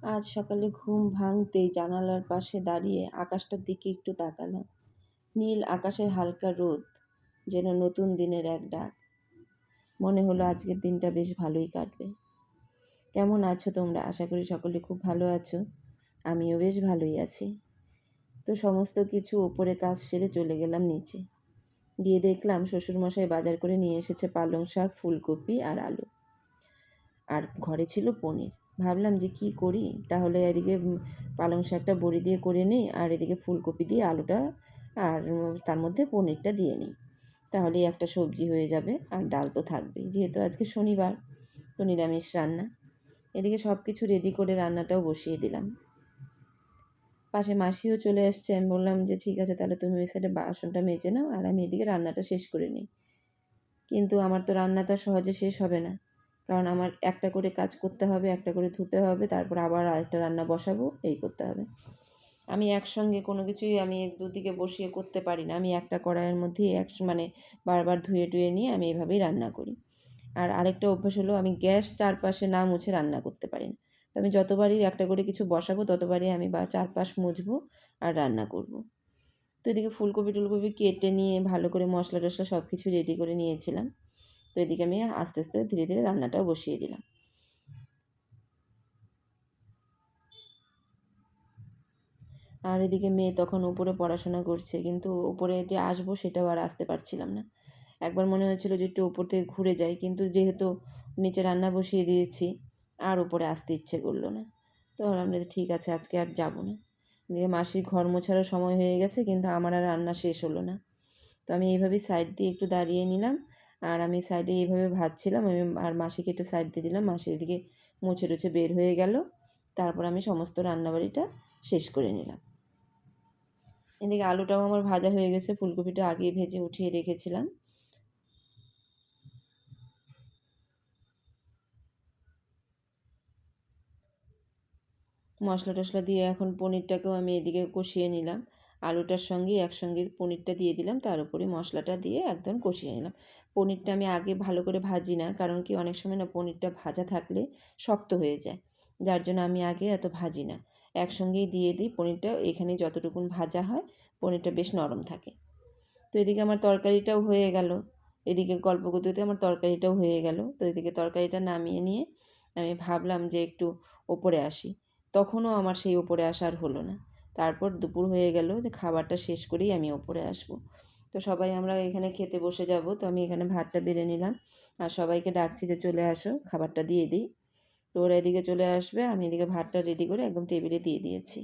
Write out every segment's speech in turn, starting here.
আজ সকালে ঘুম ভাঙতেই জানালার পাশে দাঁড়িয়ে আকাশটার দিকে একটু তাকালাম। নীল আকাশের হালকা রোদ যেন নতুন দিনের এক ডাক। মনে হলো আজকের দিনটা বেশ ভালোই কাটবে। কেমন আছো তোমরা? আশা করি সকলে খুব ভালো আছো। আমিও বেশ ভালোই আছি। তো সমস্ত কিছু ওপরে কাজ সেরে চলে গেলাম নিচে। গিয়ে দেখলাম শ্বশুরমশাই বাজার করে নিয়ে এসেছে পালং শাক, ফুলকপি আর আলু। আর ঘরে ছিল পনির। ভাবলাম যে কি করি, তাহলে এদিকে পালং শাকটা বড়ি দিয়ে করে নিই, আর এদিকে ফুলকপি দিয়ে আলুটা আর তার মধ্যে পনিরটা দিয়ে নিই। তাহলেই একটা সবজি হয়ে যাবে, আর ডাল তো থাকবেই, যেহেতু আজকে শনিবার, তো নিরামিষ রান্না। এদিকে সব কিছু রেডি করে রান্নাটাও বসিয়ে দিলাম। পাশে মাসিও চলে এসছে। আমি বললাম যে ঠিক আছে, তাহলে তুমি ওই সাইডে বাসনটা মেজে নাও, আর আমি এদিকে রান্নাটা শেষ করে নিই। কিন্তু আমার তো রান্না তো সহজে শেষ হবে না, কারণ আমার একটা করে কাজ করতে হবে, একটা করে ধুতে হবে, তারপর আবার আরেকটা রান্না বসাবো, এই করতে হবে। আমি একসঙ্গে কোনো কিছুই আমি দুদিকে বসিয়ে করতে পারি না। আমি একটা কড়াইয়ের মধ্যেই মানে বারবার ধুয়ে টুয়ে নিয়ে আমি এভাবেই রান্না করি। আর আরেকটা অভ্যাস হলো, আমি গ্যাস চারপাশে না মুছে রান্না করতে পারি না। তো আমি যতবারই একটা করে কিছু বসাবো, ততবারই আমি চারপাশ মুছবো আর রান্না করব। তো এদিকে ফুলকপি টুলকপি কেটে নিয়ে ভালো করে মশলা টশলা সব কিছু রেডি করে নিয়েছিলাম। তো এদিকে আমি আস্তে আস্তে ধীরে ধীরে রান্নাটাও বসিয়ে দিলাম। আর এদিকে মেয়ে তখন উপরে পড়াশোনা করছে, কিন্তু উপরে যে আসবো সেটাও আর আসতে পারছিলাম না। একবার মনে হচ্ছিলো যে একটু উপর থেকে ঘুরে যাই, কিন্তু যেহেতু নিচে রান্না বসিয়ে দিয়েছি, আর উপরে আসতে ইচ্ছে করলো না। তো ভাবলাম যে ঠিক আছে, আজকে আর যাবো না। এদিকে মাসির ঘর মোছারও সময় হয়ে গেছে, কিন্তু আমার আর রান্না শেষ হলো না। তো আমি এইভাবেই সাইড দিয়ে একটু দাঁড়িয়ে নিলাম, আর আমি সাইডে এইভাবে ভাজছিলাম। আমি আর মাসিকে একটু সাইড দিয়ে দিলাম। মাসি এদিকে মুছে টুছে বের হয়ে গেল। তারপর আমি সমস্ত রান্নাবাড়িটা শেষ করে নিলাম। এদিকে আলুটাও আমার ভাজা হয়ে গেছে, ফুলকপিটা আগেই ভেজে উঠিয়ে রেখেছিলাম। মশলা টশলা দিয়ে এখন পনিরটাকেও আমি এদিকে কষিয়ে নিলাম। আলুটার সঙ্গে একসঙ্গে পনিরটা দিয়ে দিলাম, তার উপরে মশলাটা দিয়ে একদম কষিয়ে নিলাম। পনিরটা আমি আগে ভালো করে ভাজি না, কারণ কি অনেক সময় না পনিরটা ভাজা থাকলে শক্ত হয়ে যায়, যার জন্য আমি আগে এত ভাজি না, একসঙ্গেই দিয়ে দিই পনিরটা। এখানে যতটুকুন ভাজা হয় পনিরটা বেশ নরম থাকে। তো এদিকে আমার তরকারিটাও হয়ে গেল। এদিকে গল্প করতে করতে আমার তরকারিটাও হয়ে গেল। তো এদিকে তরকারিটা নামিয়ে নিয়ে আমি ভাবলাম যে একটু ওপরে আসি। তখনও আমার সেই ওপরে আসার হলো না। তারপর দুপুর হয়ে গেল, যে খাবারটা শেষ করেই আমি ওপরে আসবো। তো সবাই আমরা এখানে খেতে বসে যাব। তো আমি এখানে ভাতটা বেড়ে নিলাম, আর সবাইকে ডাকছি যে চলে আসো, খাবারটা দিয়ে দিই। তো ওরা এদিকে চলে আসবে, আমি এদিকে ভাতটা রেডি করে একদম টেবিলে দিয়ে দিয়েছি।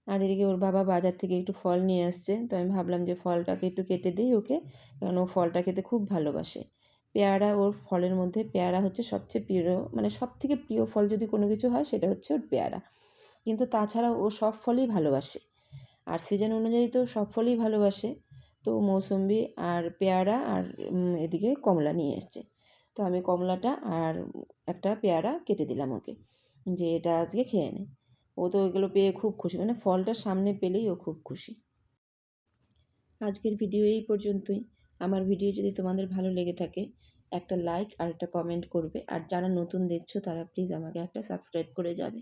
আর এদিকে ওর বাবা বাজার থেকে একটু ফল নিয়ে আসছে। তো আমি ভাবলাম যে ফলটাকে একটু কেটে দিই ওকে, কারণ ও ফলটা খেতে খুব ভালোবাসে। পেয়ারা, ওর ফলের মধ্যে পেয়ারা হচ্ছে সবচেয়ে প্রিয়, মানে সবথেকে প্রিয় ফল যদি কোনো কিছু হয় সেটা হচ্ছে ওর পেয়ারা। কিন্তু তাছাড়াও ও সব ফলই ভালোবাসে, আর সিজন অনুযায়ী তো সব ফলই ভালোবাসে। তো মৌসুম্বি আর পেয়ারা আর এদিকে কমলা নিয়ে এসছে। তো আমি কমলাটা আর একটা পেয়ারা কেটে দিলাম ওকে, যে এটা আজকে খেয়ে নে। ও তো ওইগুলো পেয়ে খুব খুশি, মানে ফলটা সামনে পেলেই ও খুব খুশি। আজকের ভিডিও এই পর্যন্তই। আমার ভিডিও যদি তোমাদের ভালো লেগে থাকে, একটা লাইক আর একটা কমেন্ট করবে, আর যারা নতুন দেখছো তারা প্লিজ আমাকে একটা সাবস্ক্রাইব করে যাবে।